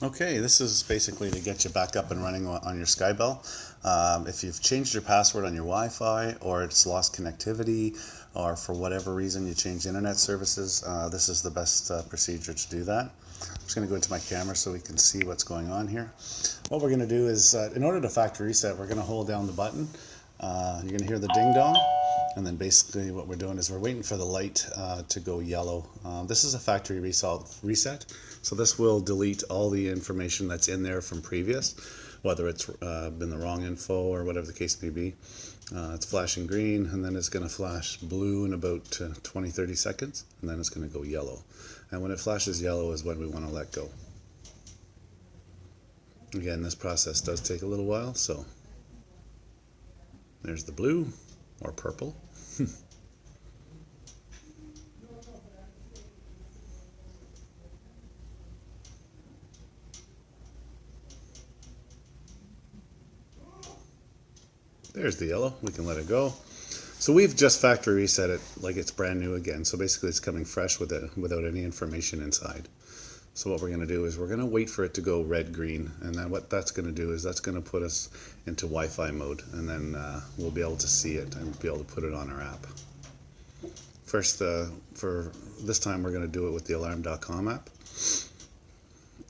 Okay, this is basically to get you back up and running on your Skybell. If you've changed your password on your Wi-Fi, or it's lost connectivity, or for whatever reason you changed internet services, this is the best procedure to do that. I'm just going to go into my camera so we can see what's going on here. What we're going to do is, in order to factory reset, we're going to hold down the button. You're going to hear the ding dong. And then basically what we're doing is we're waiting for the light to go yellow. This is a factory reset, so this will delete all the information that's in there from previous, whether it's been the wrong info or whatever the case may be. It's flashing green, and then it's going to flash blue in about 20-30 seconds, and then it's going to go yellow. And when it flashes yellow is when we want to let go. Again, this process does take a little while, so there's the blue or purple. There's the yellow. We can let it go. So we've just factory reset it like it's brand new again. So basically it's coming fresh without any information inside. So what we're going to do is we're going to wait for it to go red-green, and then what that's going to do is that's going to put us into Wi-Fi mode, and then we'll be able to see it and be able to put it on our app. First, for this time, we're going to do it with the alarm.com app.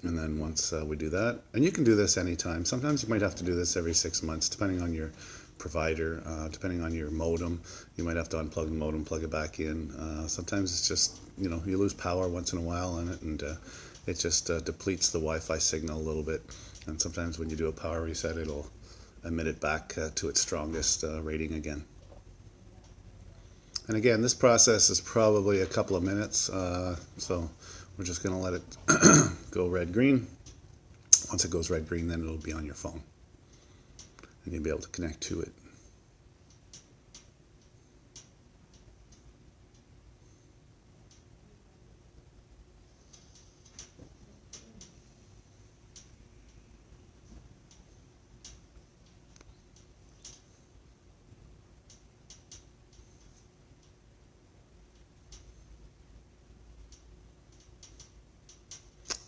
And then once we do that, and you can do this anytime. Sometimes you might have to do this every 6 months, depending on your provider, depending on your modem. You might have to unplug the modem, plug it back in. Sometimes it's just, you lose power once in a while on it, and it just depletes the Wi-Fi signal a little bit. And sometimes when you do a power reset, it'll emit it back to its strongest rating again. And again, this process is probably a couple of minutes, so we're just going to let it go red-green. Once it goes red-green, then it'll be on your phone, and you'll be able to connect to it.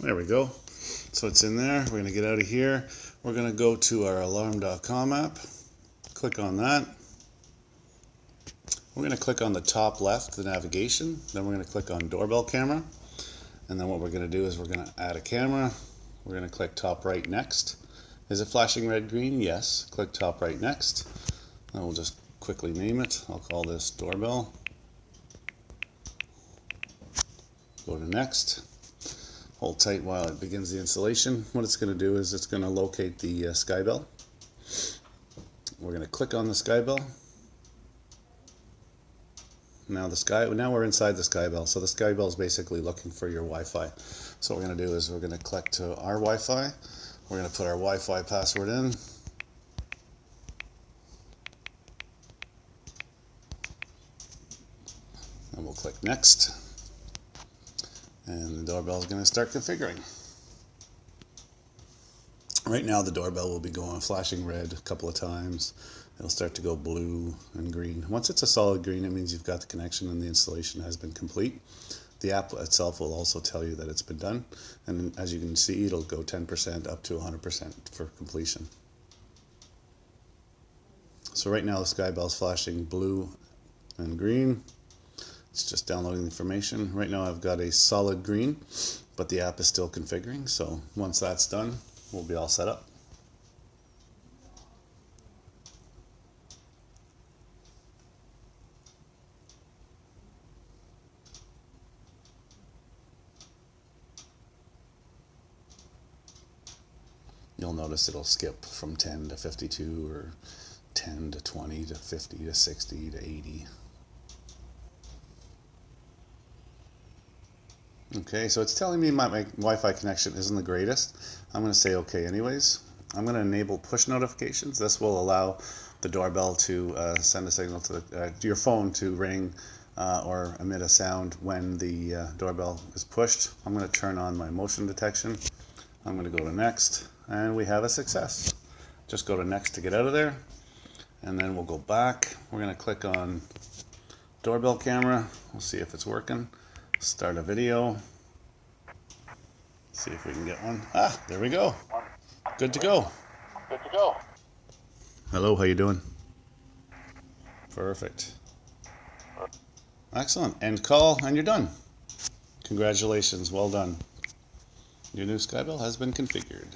There we go. So it's in there. We're going to get out of here. We're going to go to our alarm.com app. Click on that. We're going to click on the top left, the navigation. Then we're going to click on doorbell camera. And then what we're going to do is we're going to add a camera. We're going to click top right next. Is it flashing red green? Yes. Click top right next. And we'll just quickly name it. I'll call this doorbell. Go to next. Hold tight while it begins the installation. What it's going to do is it's going to locate the Skybell. We're going to click on the Skybell. Now we're inside the Skybell. So the Skybell is basically looking for your Wi-Fi. So what we're going to do is we're going to click to our Wi-Fi. We're going to put our Wi-Fi password in. And we'll click next. And the doorbell is going to start configuring. Right now the doorbell will be going flashing red a couple of times. It'll start to go blue and green. Once it's a solid green, it means you've got the connection and the installation has been complete. The app itself will also tell you that it's been done. And as you can see, it'll go 10% up to 100% for completion. So right now the Skybell is flashing blue and green. It's just downloading the information. Right now I've got a solid green, but the app is still configuring. So once that's done, we'll be all set up. You'll notice it'll skip from 10 to 52 or 10 to 20 to 50 to 60 to 80. Okay, so it's telling me my Wi-Fi connection isn't the greatest. I'm going to say okay anyways. I'm going to enable push notifications. This will allow the doorbell to send a signal to your phone to ring or emit a sound when the doorbell is pushed. I'm going to turn on my motion detection. I'm going to go to next, and we have a success. Just go to next to get out of there, and then we'll go back. We're going to click on doorbell camera. We'll see if it's working. Start a video. See if we can get one. Ah, there we go. Good to go. Good to go. Hello, how you doing? Perfect. Excellent. End call, and you're done. Congratulations, well done. Your new Skybell has been configured.